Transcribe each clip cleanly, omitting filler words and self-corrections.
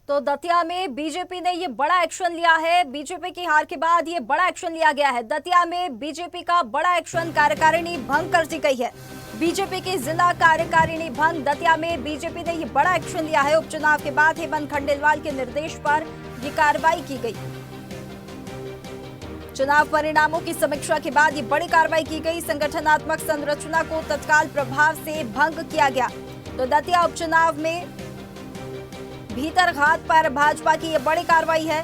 तो दतिया में बीजेपी ने ये बड़ा एक्शन लिया है। बीजेपी की हार के बाद ये बड़ा एक्शन लिया गया है। दतिया में बीजेपी का बड़ा एक्शन, कार्यकारिणी भंग कर दी गई है। बीजेपी की जिला कार्यकारिणी भंग। दतिया में बीजेपी ने ये बड़ा एक्शन लिया है। उपचुनाव के बाद हेमंत खंडेलवाल के निर्देश पर ये कार्रवाई की गई। चुनाव परिणामों की समीक्षा के बाद ये बड़ी कार्रवाई की गई। संगठनात्मक संरचना को तत्काल प्रभाव से भंग किया गया। तो दतिया उपचुनाव में भीतरघात पर भाजपा की यह बड़ी कार्रवाई है।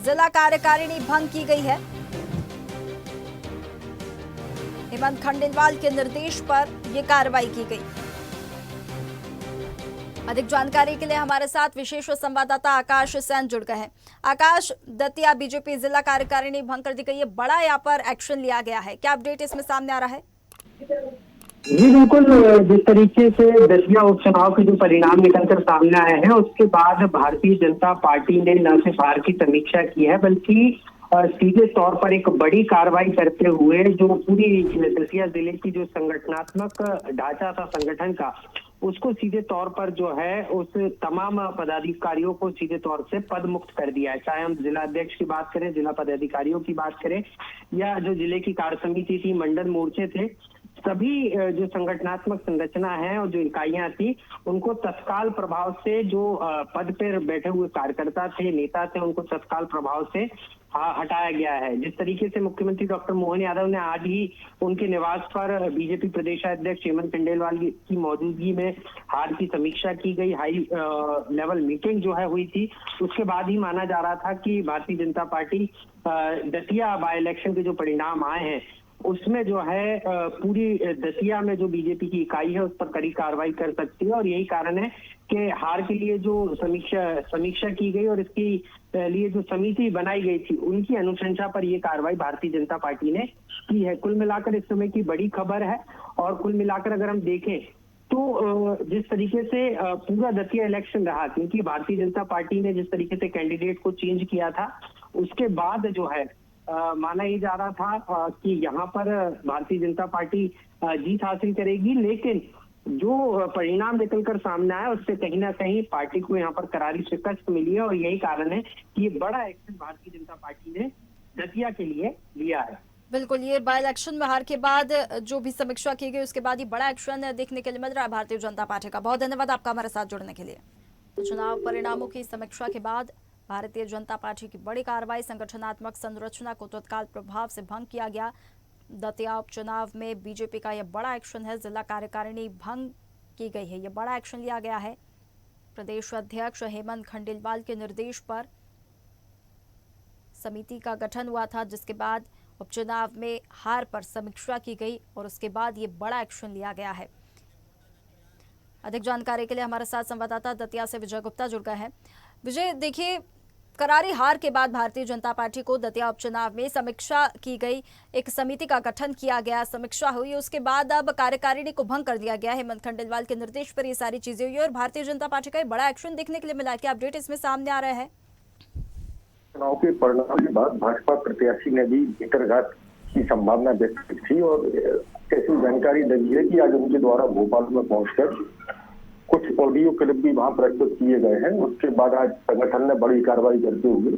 जिला कार्यकारिणी भंग की गई है। हेमंत खंडेलवाल के निर्देश पर यह कार्रवाई की गई। अधिक जानकारी के लिए हमारे साथ विशेष संवाददाता आकाश सैन जुड़ गए हैं। आकाश, दतिया बीजेपी जिला कार्यकारिणी भंग कर दी गई है, बड़ा यहाँ पर एक्शन लिया गया है, क्या अपडेट इसमें सामने आ रहा है? जी बिल्कुल, जिस तरीके से दतिया उपचुनाव के जो परिणाम निकलकर सामने आए हैं उसके बाद भारतीय जनता पार्टी ने न सिर्फ हार की समीक्षा की है बल्कि सीधे तौर पर एक बड़ी कार्रवाई करते हुए जो पूरी दतिया जिले की जो संगठनात्मक ढांचा था संगठन का, उसको सीधे तौर पर जो है उस तमाम पदाधिकारियों को सीधे तौर से पद मुक्त कर दिया है। चाहे हम जिला अध्यक्ष की बात करें, जिला पदाधिकारियों की बात करें या जो जिले की कार्य समिति थी, मंडल मोर्चे थे, सभी जो संगठनात्मक संरचना है और जो इकाइयां थी उनको तत्काल प्रभाव से जो पद पर बैठे हुए कार्यकर्ता थे, नेता थे, उनको तत्काल प्रभाव से हटाया गया है। जिस तरीके से मुख्यमंत्री डॉक्टर मोहन यादव ने आज ही उनके निवास पर बीजेपी प्रदेशाध्यक्ष हेमंत खंडेलवाल की मौजूदगी में हार की समीक्षा की गई, हाई लेवल मीटिंग जो है हुई थी, उसके बाद ही माना जा रहा था कि Bharatiya Janata party Datia by election के जो परिणाम आए हैं उसमें जो है पूरी दतिया में जो बीजेपी की इकाई है उस पर कड़ी कार्रवाई कर सकती है। और यही कारण है कि हार के लिए जो समीक्षा की गई और इसके लिए जो समिति बनाई गई थी उनकी अनुशंसा पर यह कार्रवाई भारतीय जनता पार्टी ने की है। कुल मिलाकर इस समय की बड़ी खबर है। और कुल मिलाकर अगर हम देखें तो जिस तरीके से पूरा दतिया इलेक्शन रहा, क्योंकि भारतीय जनता पार्टी ने जिस तरीके से कैंडिडेट को चेंज किया था उसके बाद जो है माना ही जा रहा था कि यहाँ पर भारतीय जनता पार्टी जीत हासिल करेगी, लेकिन जो परिणाम निकलकर सामने आया उससे कहीं ना कहीं पार्टी को यहाँ पर करारी शिकस्त मिली है। और यही कारण है कि ये बड़ा एक्शन भारतीय जनता पार्टी ने दतिया के लिए लिया है। बिल्कुल, ये बाई इलेक्शन में हार के बाद जो भी समीक्षा की गई उसके बाद ये बड़ा एक्शन देखने के लिए मिल रहा है भारतीय जनता पार्टी का। बहुत धन्यवाद आपका हमारे साथ जुड़ने के लिए। चुनाव परिणामों की समीक्षा के बाद भारतीय जनता पार्टी की बड़ी कार्रवाई, संगठनात्मक संरचना को तत्काल प्रभाव से भंग किया गया। दतिया उपचुनाव में बीजेपी का यह बड़ा एक्शन है। जिला कार्यकारिणी भंग की गई है, यह बड़ा एक्शन लिया गया है। प्रदेश अध्यक्ष हेमंत खंडेलवाल के निर्देश पर समिति का गठन हुआ था, जिसके बाद उपचुनाव में हार पर समीक्षा की गई और उसके बाद ये बड़ा एक्शन लिया गया है। अधिक जानकारी के लिए हमारे साथ संवाददाता दतिया से विजय गुप्ता जुड़ गए हैं। विजय, देखिए, करारी हार के बाद भारतीय जनता पार्टी को दतिया उपचुनाव में समीक्षा की गई, एक समिति का गठन किया गया, समीक्षा हुई, उसके बाद अब कार्यकारिणी को भंग कर दिया गया। हेमंत खंडेलवाल के निर्देश पर ये सारी चीजें हुई और भारतीय जनता पार्टी का एक बड़ा एक्शन देखने के लिए मिला। क्या अपडेट इसमें सामने आ रहा है? चुनाव के परिणाम के बाद भाजपा प्रत्याशी ने भी भीतरघात की संभावना व्यक्त की थी और ऐसी जानकारी लगी है कि आज उनके द्वारा भोपाल में पहुंचकर कुछ ऑडियो क्लिप भी वहां प्रस्तुत किए गए हैं। उसके बाद आज संगठन ने बड़ी कार्रवाई करते हुए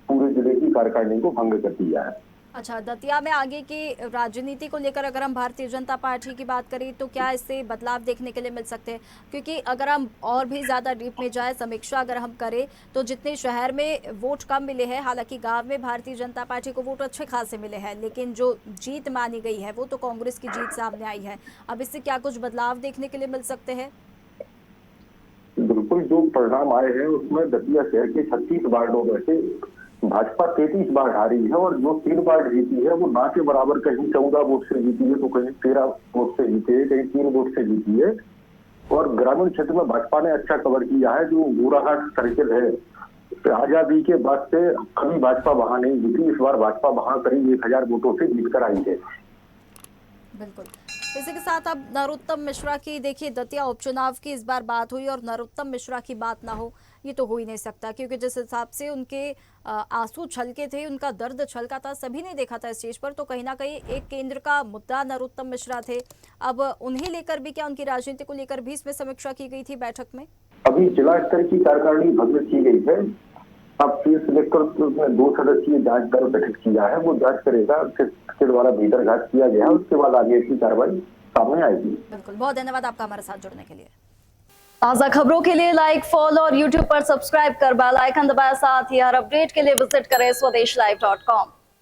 पूरे जिले की कार्यकारिणी को भंग कर दिया है। अच्छा, दतिया में आगे की राजनीति को लेकर अगर हम भारतीय जनता पार्टी की बात करें तो क्या इससे बदलाव देखने के लिए मिल सकते हैं? क्योंकि अगर हम और भी ज्यादा डीप में जाए, समीक्षा अगर हम करें तो जितने शहर में वोट कम मिले हैं, हालांकि गांव में भारतीय जनता पार्टी को वोट अच्छे खासे मिले हैं, लेकिन जो जीत मानी गई है वो तो कांग्रेस की जीत सामने आई है। अब इससे क्या कुछ बदलाव देखने के लिए मिल सकते हैं? बिल्कुल, जो परिणाम आए हैं उसमें दतिया शहर के 36 वार्डों में से भाजपा 33 बार हारी है और जो 3 बार जीती है वो ना के बराबर, कहीं 14 वोट से जीती है तो कहीं 13 वोट से जीती है, कहीं 3 वोट से जीती है। और ग्रामीण क्षेत्र में भाजपा ने अच्छा कवर किया है। जो गोराहाट सर्किल है, आजादी के बाद से कभी भाजपा वहां नहीं जीती, इस बार भाजपा वहां करीब 1000 वोटों से जीत कर आई है। बिल्कुल, इसी के साथ अब नरोत्तम मिश्रा की, देखिए, दतिया उपचुनाव की इस बार बात हुई और नरोत्तम मिश्रा की बात ना हो ये तो हो ही नहीं सकता, क्योंकि जिस हिसाब से उनके आंसू छलके थे, उनका दर्द छलका था, सभी ने देखा था स्टेज पर, तो कहीं ना कहीं एक केंद्र का मुद्दा नरोत्तम मिश्रा थे। अब उन्हें लेकर भी, क्या उनकी राजनीति को लेकर भी इसमें समीक्षा की गई थी बैठक में? अभी जिला स्तर की कार्यकारिणी भंग की गई है। अब शीर्ष लेकर उसमें 2 सदस्यीय जांच दल गठित किया है, वो जांच करेगा किसके द्वारा भीतर घात किया गया, उसके बाद आगे की कार्रवाई सामने आएगी। बिल्कुल, बहुत धन्यवाद आपका हमारे साथ जुड़ने के लिए। ताज़ा खबरों के लिए लाइक, फॉलो और यूट्यूब पर सब्सक्राइब कर बेल आइकन दबाएं। साथ ही हर अपडेट के लिए विजिट करें स्वदेशलाइव.com।